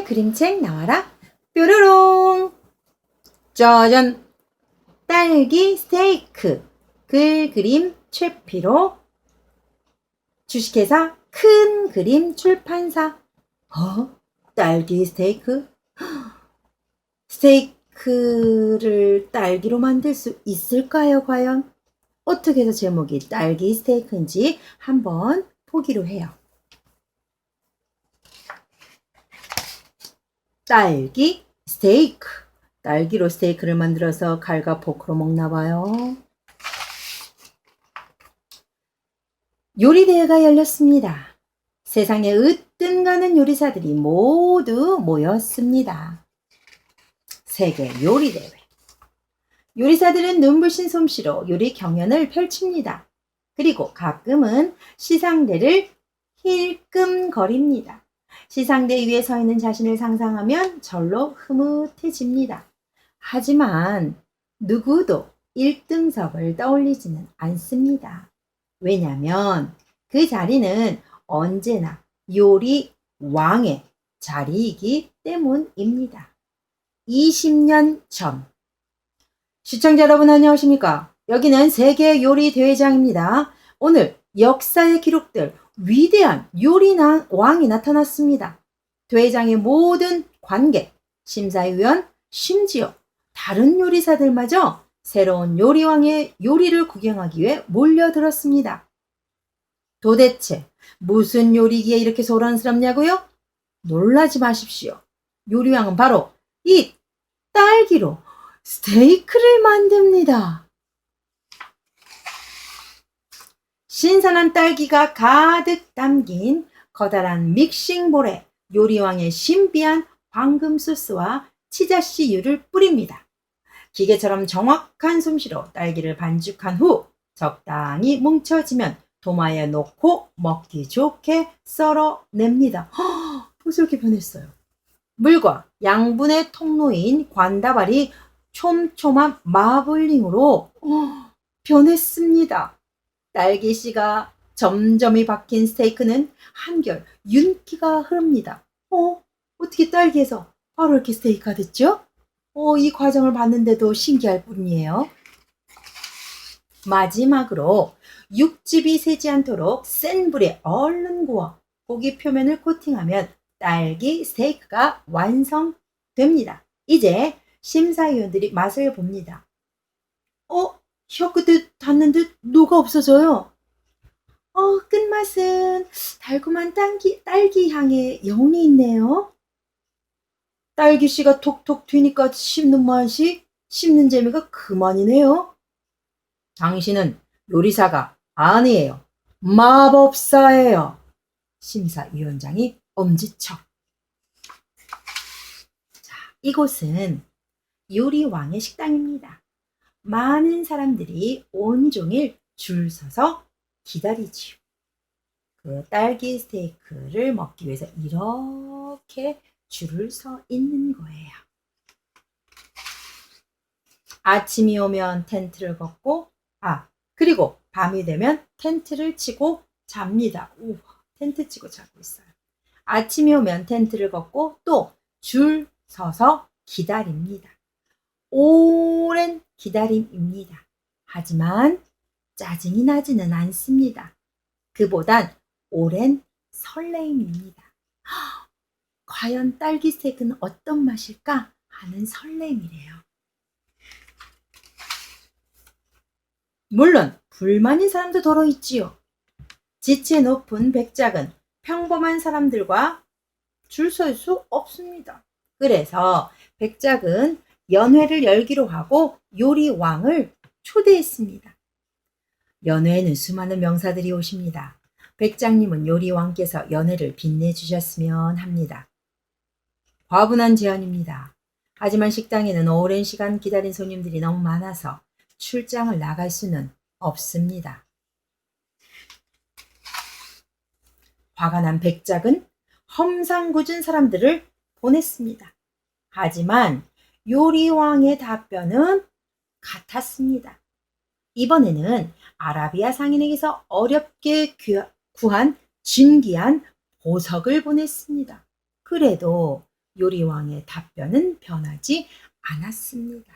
오늘의 그림책 나와라. 뾰로롱. 짜잔. 딸기 스테이크. 글 그림 최피로. 주식회사 큰 그림 출판사. 딸기 스테이크? 스테이크를 딸기로 만들 수 있을까요, 과연? 어떻게 해서 제목이 딸기 스테이크인지 한번 보기로 해요. 딸기 스테이크. 딸기로 스테이크를 만들어서 칼과 포크로 먹나 봐요. 요리대회가 열렸습니다. 세상에 으뜸 가는 요리사들이 모두 모였습니다. 세계 요리대회. 요리사들은 눈부신 솜씨로 요리 경연을 펼칩니다. 그리고 가끔은 시상대를 힐끔거립니다. 시상대 위에 서 있는 자신을 상상하면 절로 흐뭇해집니다. 하지만 누구도 1등석을 떠올리지는 않습니다. 왜냐하면 그 자리는 언제나 요리 왕의 자리이기 때문입니다. 20년 전. 시청자 여러분 안녕하십니까? 여기는 세계 요리 대회장입니다. 오늘 역사에 기록될 위대한 요리 왕이 나타났습니다. 대회장의 모든 관객, 심사위원, 심지어 다른 요리사들마저 새로운 요리왕의 요리를 구경하기 위해 몰려들었습니다. 도대체 무슨 요리기에 이렇게 소란스럽냐고요? 놀라지 마십시오. 요리왕은 바로 이 딸기로 스테이크를 만듭니다. 신선한 딸기가 가득 담긴 커다란 믹싱볼에 요리왕의 신비한 황금 소스와 치자씨유를 뿌립니다. 기계처럼 정확한 솜씨로 딸기를 반죽한 후 적당히 뭉쳐지면 도마에 놓고 먹기 좋게 썰어냅니다. 벌써 이렇게 변했어요. 물과 양분의 통로인 관다발이 촘촘한 마블링으로 변했습니다. 딸기씨가 점점이 박힌 스테이크는 한결 윤기가 흐릅니다. 어떻게 딸기에서 바로 이렇게 스테이크가 됐죠? 이 과정을 봤는데도 신기할 뿐이에요. 마지막으로 육즙이 새지 않도록 센 불에 얼른 구워 고기 표면을 코팅하면 딸기 스테이크가 완성됩니다. 이제 심사위원들이 맛을 봅니다. 혀끝에 닿는 듯 녹아 없어져요. 끝맛은 달콤한 딸기 향의 영이 있네요. 딸기씨가 톡톡 튀니까 씹는 맛이 씹는 재미가 그만이네요. 당신은 요리사가 아니에요. 마법사예요. 심사위원장이 엄지척. 자, 이곳은 요리왕의 식당입니다. 많은 사람들이 온종일 줄 서서 기다리지요. 그 딸기 스테이크를 먹기 위해서 이렇게 줄을 서 있는 거예요. 아침이 오면 텐트를 걷고, 그리고 밤이 되면 텐트를 치고 잡니다. 텐트 치고 자고 있어요. 아침이 오면 텐트를 걷고 또 줄 서서 기다립니다. 오랜 기다림입니다. 하지만 짜증이 나지는 않습니다. 그보단 오랜 설레임입니다. 과연 딸기 스테이크는 어떤 맛일까 하는 설렘이래요. 물론 불만인 사람도 더러 있지요. 지체 높은 백작은 평범한 사람들과 줄 설 수 없습니다. 그래서 백작은 연회를 열기로 하고 요리왕을 초대했습니다. 연회에는 수많은 명사들이 오십니다. 백작님은 요리왕께서 연회를 빛내주셨으면 합니다. 과분한 제안입니다. 하지만 식당에는 오랜 시간 기다린 손님들이 너무 많아서 출장을 나갈 수는 없습니다. 화가 난 백작은 험상궂은 사람들을 보냈습니다. 하지만 요리왕의 답변은 같았습니다. 이번에는 아라비아 상인에게서 어렵게 구한 진귀한 보석을 보냈습니다. 그래도 요리왕의 답변은 변하지 않았습니다.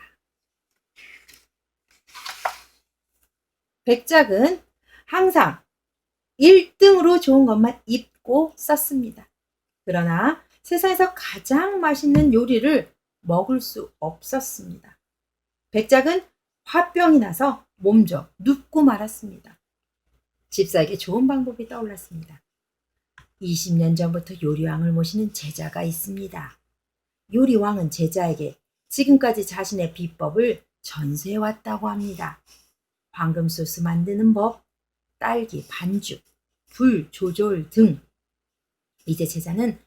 백작은 항상 1등으로 좋은 것만 입고 썼습니다. 그러나 세상에서 가장 맛있는 요리를 먹을 수 없었습니다. 백작은 화병이 나서 몸져 눕고 말았습니다. 집사에게 좋은 방법이 떠올랐습니다. 20년 전부터 요리왕을 모시는 제자가 있습니다. 요리왕은 제자에게 지금까지 자신의 비법을 전수해 왔다고 합니다. 황금 소스 만드는 법, 딸기 반죽, 불 조절 등. 이제 제자는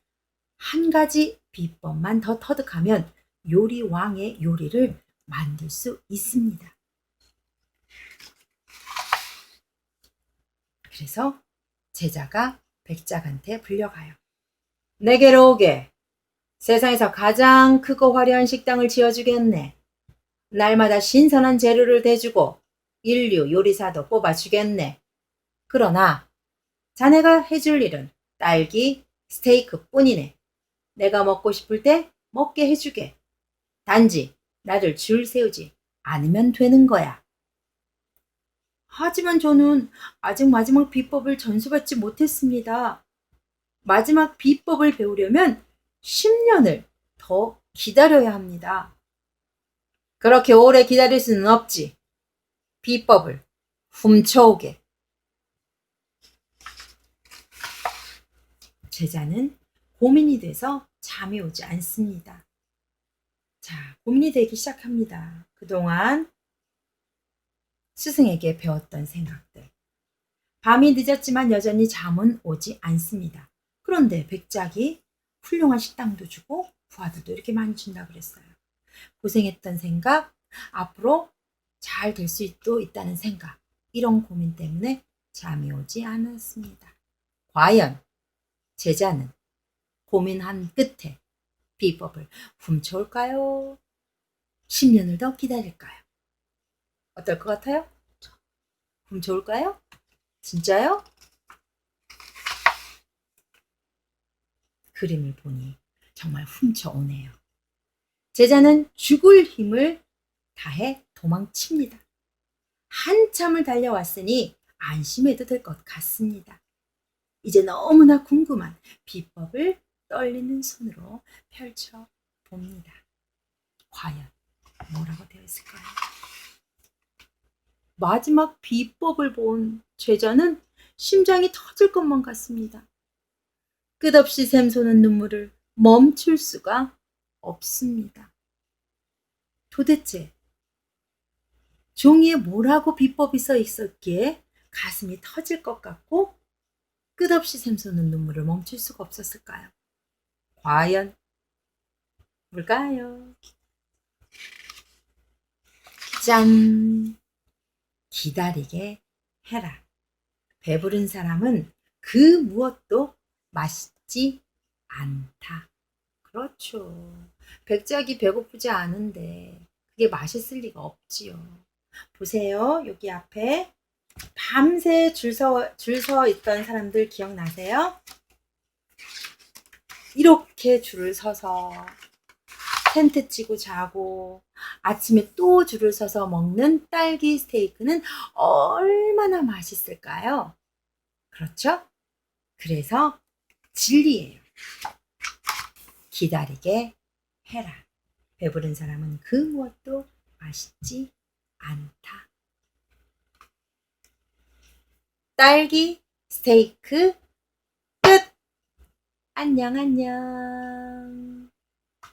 한 가지 비법만 더 터득하면 요리왕의 요리를 만들 수 있습니다. 그래서 제자가 백작한테 불려가요. 내게로 오게. 세상에서 가장 크고 화려한 식당을 지어주겠네. 날마다 신선한 재료를 대주고 인류 요리사도 뽑아주겠네. 그러나 자네가 해줄 일은 딸기 스테이크 뿐이네. 내가 먹고 싶을 때 먹게 해주게. 단지 나를 줄 세우지 않으면 되는 거야. 하지만 저는 아직 마지막 비법을 전수받지 못했습니다. 마지막 비법을 배우려면 10년을 더 기다려야 합니다. 그렇게 오래 기다릴 수는 없지. 비법을 훔쳐오게. 제자는 고민이 돼서 잠이 오지 않습니다. 자, 고민이 되기 시작합니다. 그동안 스승에게 배웠던 생각들. 밤이 늦었지만 여전히 잠은 오지 않습니다. 그런데 백작이 훌륭한 식당도 주고 부하들도 이렇게 많이 준다 그랬어요. 고생했던 생각, 앞으로 잘 될 수도 있다는 생각, 이런 고민 때문에 잠이 오지 않았습니다. 과연 제자는 고민한 끝에 비법을 훔쳐올까요? 10년을 더 기다릴까요? 어떨 것 같아요? 훔쳐올까요? 진짜요? 그림을 보니 정말 훔쳐오네요. 제자는 죽을 힘을 다해 도망칩니다. 한참을 달려왔으니 안심해도 될 것 같습니다. 이제 너무나 궁금한 비법을 떨리는 손으로 펼쳐봅니다. 과연 뭐라고 되어 있을까요? 마지막 비법을 본 제자는 심장이 터질 것만 같습니다. 끝없이 샘솟는 눈물을 멈출 수가 없습니다. 도대체 종이에 뭐라고 비법이 써 있었기에 가슴이 터질 것 같고 끝없이 샘솟는 눈물을 멈출 수가 없었을까요? 과연 뭘까요? 짠! 기다리게 해라. 배부른 사람은 그 무엇도 맛있지 않다. 그렇죠. 백작이 배고프지 않은데 그게 맛있을 리가 없지요. 보세요. 여기 앞에 밤새 줄 서 있던 사람들 기억나세요? 이렇게 줄을 서서 텐트 치고 자고 아침에 또 줄을 서서 먹는 딸기 스테이크는 얼마나 맛있을까요? 그렇죠? 그래서 진리예요. 기다리게 해라. 배부른 사람은 그 무엇도 맛있지 않다. 딸기 스테이크 끝! 안녕 안녕.